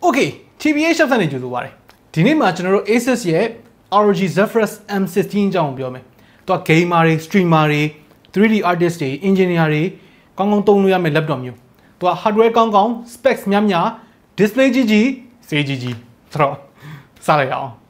Okay, TBH Labs နဲ့ကြိုဆိုပါရစေ။ဒီနေ့မှာကျွန်တော်တို့ ASUS ရဲ့ ROG Zephyrus M16 အကြောင်းပြောမယ်။သူက gamer တွေ streamer တွေ 3D artist တွေ engineer တွေကောင်းကောင်းသုံးလို့ရမယ့် laptop မျိုး။သူက hardware ကောင်းကောင်း specs များများ display ကြီးကြီး ဈေးကြီးကြီးဆိုတော့စလိုက်အောင်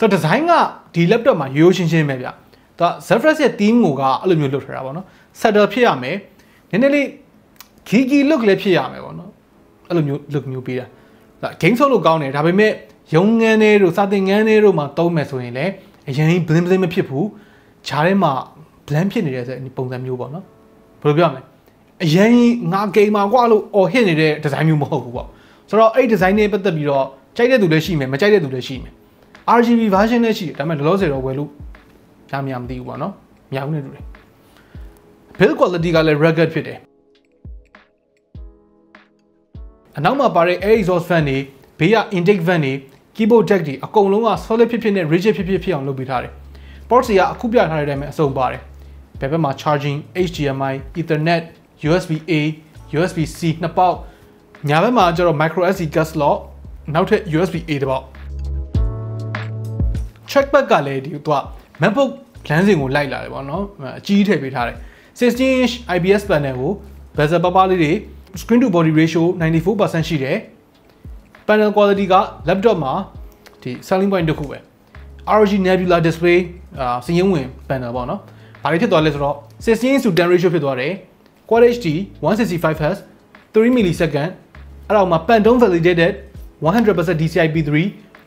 ဆိုတော့ design ကဒီ laptop မှာရိုးရှင်းရှင်းပဲဗျ။သူက Zephyrus ရဲ့ theme ကိုကအဲ့လိုမျိုးလုပ်ထားတာပေါ့နော်။ Subtle ဖြစ်ရမယ်။နည်းနည်းလေး geeky look လည်းဖြစ်ရမယ်ပေါ့နော်။အဲ့လိုမျိုး look မျိုးပေးတာ။ဒါ game ဆော့လို့ကောင်းတယ်ဒါပေမဲ့ရုံငန်းတွေတို့စာသင်ငန်းတွေတို့မှာသုံးမယ်ဆိုရင်လည်းအရင် blend မဖြစ်ဘူး။ခြားထဲမှာ blend ဖြစ်နေတဲ့ပုံစံမျိုးပေါ့နော်။ဘယ်လိုပြောမလဲ။အရင်ငါ gamer ကွာလို့ hit နေတဲ့ design မျိုးမဟုတ်ဘူးပေါ့။ဆိုတော့အဲ့ design နဲ့ပတ်သက်ပြီးတော့ကြိုက်တဲ့သူလည်းရှိမယ်မကြိုက်တဲ့သူလည်းရှိမယ်။ RGB version နဲ့ရှိတယ်ဒါပေမဲ့လောလောဆယ်တော့ဝယ်လို့များများမသိဘူးပေါ့နော်။များဦးနေတူတယ်။ build quality ကလည်း rugged ဖြစ်တယ်။အနောက်မှာပါတဲ့ air exhaust fan တွေဘေးက intake fan တွေ keyboard jack တွေအကုန်လုံးက solid ဖြစ်ဖြစ်နဲ့ rigid ဖြစ်အောင်လုပ်ပေးထားတယ်။ ports တွေကအခုပြထားတဲ့အတိုင်းပဲအစုံပါတယ်။ဘယ်ဘက်မှာ charging HDMI Ethernet USB-A USB-C နှစ်ပေါက်ညာဘက်မှာကျတော့ micro SD card slot နောက်ထပ် USB-A တစ်ပေါက်trackpad ကလည်းဒီသူက MacBook လမ်းစဉ်ကိုလိုက်လာတယ်ပေါ့နော်အကြီးထည့်ပေးထားတယ် 16-inch IPS panel ကို bezel ပါးပါးလေးတွေ screen to body ratio 94% ရှိတယ် panel quality က laptop မှာဒီ selling point တစ်ခုပဲ ROG Nebula display စည်ရင်းဝင် panel ပေါ့နော်ဘာလို့ဖြစ်သွားလဲဆိုတော့ 16:10 ratio ဖြစ်သွားတယ် Quad HD 165Hz 3 millisecond အဲ့တော့မှာ Pantone validated 100% DCI P3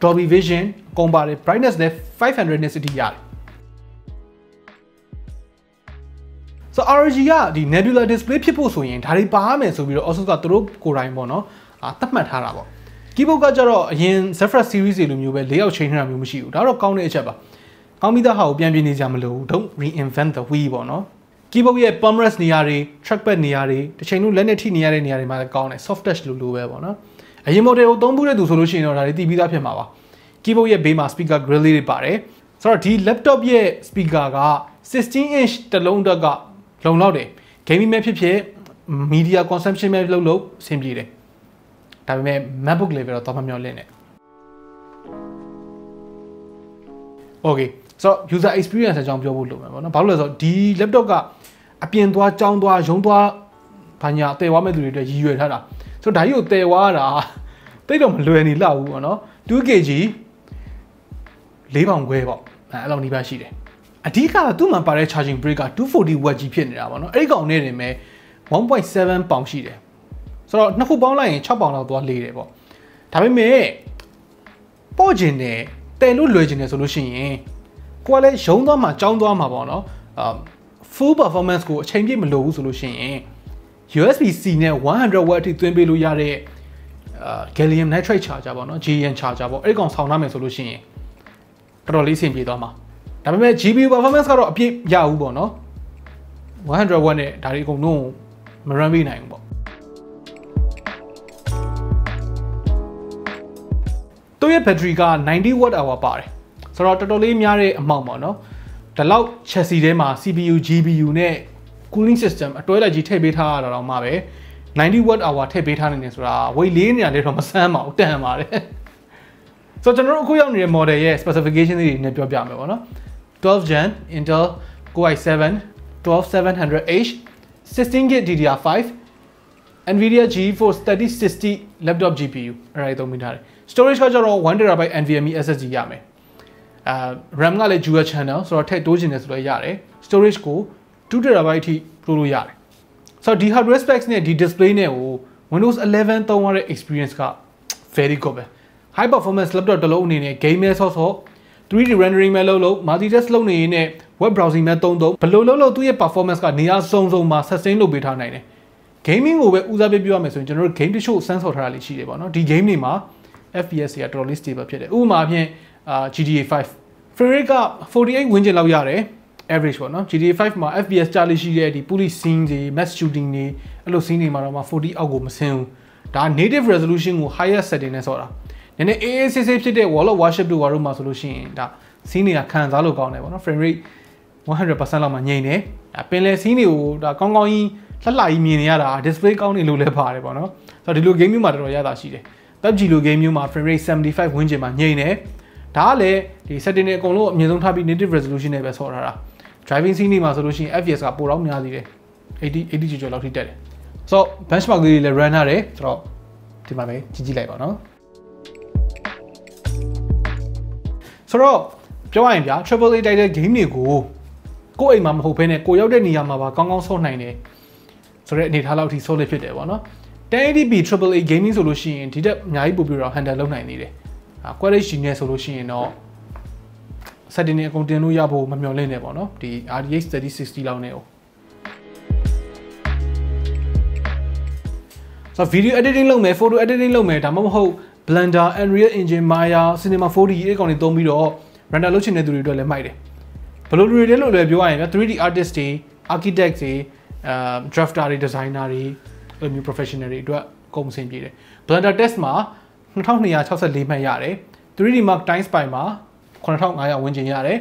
Dolby Vision ကုန်ပါတယ် brightness လည်း500 nits တိရတယ်ဆိုတော့ ROG ကဒီ Nebula display ဖြစ်ဖို့ဆိုရင်ဒါတွေပါမယ်ဆိုပြီးတော့ ASUS ကသူတို့ကိုယ်တိုင်ပေါ့နော်သတ်မှတ်ထားတာပေါ့ keyboard ကကြတော့အရင် Zephyrus series တွေလိုမျိုးပဲ layout change တာမျိုးမရှိဘူးဒါတော့ကောင်းတဲ့အချက်ပါကောင်းပြီးသားဟာကိုပြန်ပြင်နေကြမလို့ don't reinvent the wheel ပေါ့နော် keyboard ရဲ့ palm rest နေရာတွေ trackpad နေရာတွေတစ်ချိန်လုံးလက်နဲ့ထိနေရတဲ့နေရာတွေမှာလည်းကောင်းတယ် soft touch လိုပဲပေါ့နော်အရင် model ကိုသုံးဖို့တဲ့သူဆိုလို့ရှိရင်တော့ဒါတွေတည်ပြီးသားဖြစ်မှာပါ keyboard ရဲ့ဘေးမှာ speaker grill လေးတွေပါတယ်ဆိုတော့ဒီ laptop ရဲ့ speaker က 16-inch တစ်လုံးအတွက်ကလုံလောက်တယ် gaming မဲ့ဖြစ်ဖြစ် media consumption မဲ့လုပ်အဆင်ပြေတယ်ဒါပေမဲ့ MacBook level တော့မမျှော်လင့်နဲ့ okay ဆိုတော့ user experience အကြောင်းပြောဖို့လိုမယ်ပေါ့နော်ဘာလို့လဲဆိုတော့ဒီ laptop ကအပြင်သွားကြောင်းသွားရုံးသွားဘာညာတည်သွားမဲ့သူတွေအတွက်ရည်ရွယ်ထားတာဆိုတော့ဒါကြီးကိုတည်သွားတာတိတ်တော့မလွယ်နေလောက်ဘူးပေါ့နော် 2kg 4ပေါင်ခွဲပေါ့အဲ့လောက်နီးပါးရှိတယ်အဓိကသူ့မှာပါတဲ့ charging brick က 240W ကြီးဖြစ်နေတာပေါ့နော်အဲ့ဒီကောင်နဲ့တင်မဲ့ 1.7 ပေါင်ရှိတယ်ဆိုတော့နှစ်ခုပေါင်းလိုက်ရင်6ပေါင်လောက်သွားလေးတယ်ပေါ့ဒါပေမဲ့ပေါ့ကျင်တယ်တည်လို့လွယ်ကျင်တယ်ဆိုလို့ရှိရင်ကိုကလည်းရုံးသွားမှာကြောင်းသွားမှာပေါ့နော် full performance ကိုအချိန်ပြည့်မလိုဘူးဆိုလို့ရှိရင် USB-C နဲ့ 100W အထိသွင်းပေးလို့ရတဲ့ gallium nitride charger ပေါ့နော် GaN charger ပေါ့အဲ့ဒီကောင်ဆောင်းထားမယ်ဆိုလို့ရှိရင်တော်တော်လေးအဆင်ပြေသွားမှာဒါပေမဲ့ GPU performance ကတော့အပြည့်ရဘူးပေါ့နော် 100W နဲ့ဒါတွေအကုန်လုံးမ run ပေးနိုင်ဘူးပေါ့သူ့ရဲ့ battery က 90Wh ပါတယ်ဆိုတော့တော်တော်လေးများတဲ့အမောင့်ပေါ့နော်ဒီလောက် chassis ထဲမှာ CPU GPU နဲ့ cooling system အတွဲလိုက်ကြီးထည့်ပေးထားရတာတော့မှပဲ 90Wh ထည့်ပေးထားနေတယ်ဆိုတာ weight လေးနေရာလေးတော့မဆန်းပါဘူးတန်ပါတယ်ဆိုတော့ကျွန်တော်တို့အခုရောက်နေတဲ့ model ရဲ့ specification တွေနဲ့ပြောပြမယ်ပေါ့နော် 12 Gen Intel Core i7 12700H 16GB DDR5 Nvidia GeForce 3060 laptop GPU အဲ့ဒါသုံးမိထားတယ် storage ကကျတော့ 1TB NVMe SSD ရမယ်RAM ကလည်း dual channel ဆိုတော့ထည့်တိုးချင်တယ်ဆိုတော့ရတယ် storage ကို 2TB အထိတိုးလို့ရတယ်ဆိုတော့ဒီ hardware specs နဲ့ဒီ display နဲ့ကို Windows 11 သုံးရတဲ့ experience က very good ပဲ high performance laptop တစ်လုံးအနေနဲ့ game မဲ့ဆော့ 3D rendering မဲ့လုပ် multitask လုပ်နေရင် web browsing မဲ့သုံးဘယ်လိုလုပ်သူ့ရဲ့ performance ကနေရာစုံမှာ sustain လုပ်ပေးထားနိုင်တယ် gaming ကိုပဲဦးစားပေးပြောရမယ်ဆိုရင်ကျွန်တော်တို့ game တချို့စမ်းဆော်ထားတာလေးရှိတယ်ပေါ့နော်ဒီ game တွေမှာ FPS တွေကတော်တော်လေး stable ဖြစ်တယ်ဥပမာအဖြစ်GTA 5 frame rate က48 ဝန်းကျင်လောက်ရတယ် average ပေါ့နော် GTA 5မှာ FPS ကြာလေးရှိတဲ့ဒီ police scene တွေ mass shooting တွေအဲ့လို scene တွေမှာတော့မှ40အောက်ကိုမဆင်းဘူးဒါ native resolution ကို higher setting နဲ့ဆော့တာနည်းနည်း AACC ဖြစ်တဲ့ wall of worship တို့ဘာလို့မှာဆိုလို့ရှိရင်ဒါ scene တွေကခံစားလို့ကောင်းတယ်ပေါ့နော် frame rate 100% လောက်မှငြိမ်တယ်ဒါပင်လယ် scene တွေကိုဒါကောင်းကောင်းကြီးလှလှကြီးမြင်နေရတာ display ကောင်းနေလို့လည်းပါတယ်ပေါ့နော်ဆိုတော့ဒီလို game မျိုးမှာတော်တော်ရတာရှိတယ် PUBG လို game မျိုးမှာ frame rate 75 ဝန်းကျင်မှာငြိမ်တယ်ဒါကလည်းဒီ setting တွေအကုန်လုံးအမြင့်ဆုံးထားပြီး native resolution နဲ့ပဲဆော့ထားတာ driving scene တွေမှာဆိုလို့ရှိရင် FPS ကပိုတော့များသေးတယ်80ကျော်လောက်ထိတက်တယ်ဆိုတော့ benchmark လေးတွေလည်း run ထားတယ်ဆိုတော့ဒီမှာပဲကြည့်လိုက်ပါနော်ဆိုတော့ပြောရရင်ဗျာ AAA title game တွေကိုကိုယ့်အိမ်မှာမဟုတ်ဘဲနဲ့ကိုရောက်တဲ့နေရာမှာပါကောင်းကောင်းဆော့နိုင်တယ်ဆိုတော့အနေထားလောက်ထိဆော့လေးဖြစ်တယ်ပေါ့နော် 1080p AAA gaming ဆိုလို့ရှိရင်ဒီတက်အများကြီးပို့ပြီးတော့ handle လုပ်နိုင်နေတယ်quality ရှိနေဆိုလို့ရှိရင်တော့ setting တွေအကုန်တင်လို့ရဖို့မမျှော်လင့်နေပေါ့နော်ဒီ RTX 3060 လောက်နဲ့ဆိုတော့ video editing လုပ်မယ် photo editing လုပ်မယ်ဒါမှမဟုတ် Blender Unreal Engine Maya Cinema 4D အဲ့ကောင်တွေသုံးပြီးတော့ render လုပ်ချင်တဲ့သူတွေအတွက်လည်းမိုက်တယ်ဘယ်လိုတွေလဲလို့လည်းပြောရရင် 3D artist တွေ architect တွေdrafter တွေ designer တွေအဲ့လိုမျိုး professional တွေအတွက်ကုန်စင်ပြည့်တယ် Blender test မှာ2264မှတ်ရတယ် 3D Mark Time Spy မှာ9500ဝန်းကျင်ရတယ်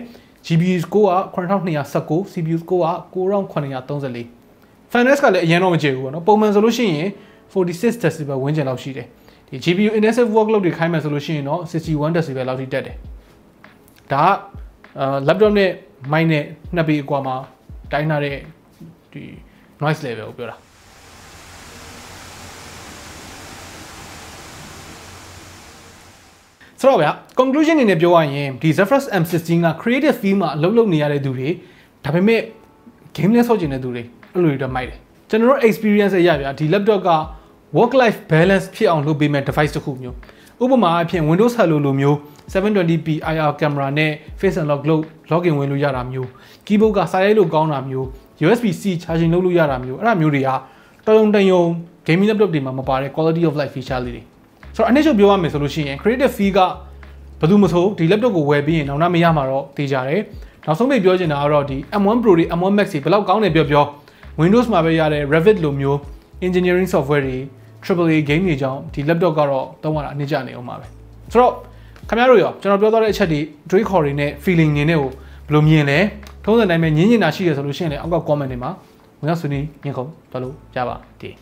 GPU score က9219 CPU score က9934 Finance ကလည်းအရင်တော့မကြည့်ဘူးပေါ့နော်ပုံမှန်ဆိုလို့ရှိရင်46 decibel ဝန်းကျင်လောက်ရှိတယ်ဒီ GPU intensive workload တွေခိုင်းမယ်ဆိုလို့ရှိရင်တော့61 decibel လောက်ထိတက်တယ်ဒါကlaptop နဲ့ mic နဲ့နှစ်ပေအကွာမှာတိုင်းထားတဲ့ဒီ noise level ကိုပြောတာဆိုတော့ဗျာ conclusion အနေနဲ့ပြောရရင်ဒီ Zephyrus M16 က creative field မှာအလုပ်လုပ်နေရတဲ့သူတွေဒါပေမဲ့ game နဲ့ဆော့ကျင်တဲ့သူတွေအဲ့လိုတွေတော့မိုက်တယ်ကျွန်တော်တို့ experience အရဗျာဒီ laptop က work life balance ဖြစ်အောင်လုပ်ပေးမဲ့ device တစ်ခုမျိုးဥပမာအဖြစ် Windows Hello လိုမျိုး 720p IR camera နဲ့ face unlock လုပ် login ဝင်လို့ရတာမျိုး keyboard ကစာရိုက်လို့ကောင်းတာမျိုး USB-C charging လုပ်လို့ရတာမျိုးအဲ့ဒါမျိုးတွေကတော်ရုံတန်ယုံ gaming laptop တွေမှာမပါတဲ့ quality of life feature လေးတွေဆိုတော့အနည်းချုပ်ပြောရမယ်ဆိုလို့ရှိရင် creative field ကဘာလို့မဆိုဒီ laptop ကိုဝယ်ပြီးရင်နောက်မရမှာတော့သိကြတယ်နောက်ဆုံးပိတ်ပြောချင်တာကတော့ဒီ M1 Pro တွေ M1 Max တွေဘယ်လောက်ကောင်းတယ်ပြော Windows မှာပဲရတဲ့ Revit လိုမျိုး engineering software တွေ AAA game တွေကြောင့်ဒီ laptop ကတော့သုံးရတာအနည်းကျနေအောင်ပါပဲဆိုတော့ခင်ဗျားတို့ရောကျွန်တော်ပြောသွားတဲ့အချက်တွေတွေးခေါ်တွေနဲ့ feeling တွေနဲ့ကိုဘယ်လိုမြင်လဲထုံးစံတိုင်းပဲညင်ညင်တာရှိရဆိုလို့ရှိရင်လည်းအောက်က comment တွေမှာဝင်ရောက်ဆွေးနွေးညင်ကုန်သွားလို့ကြပါတည်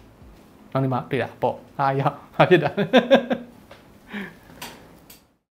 နောက်နေ့မှတွေ့တာပေါ့အားရဖြစ်တာ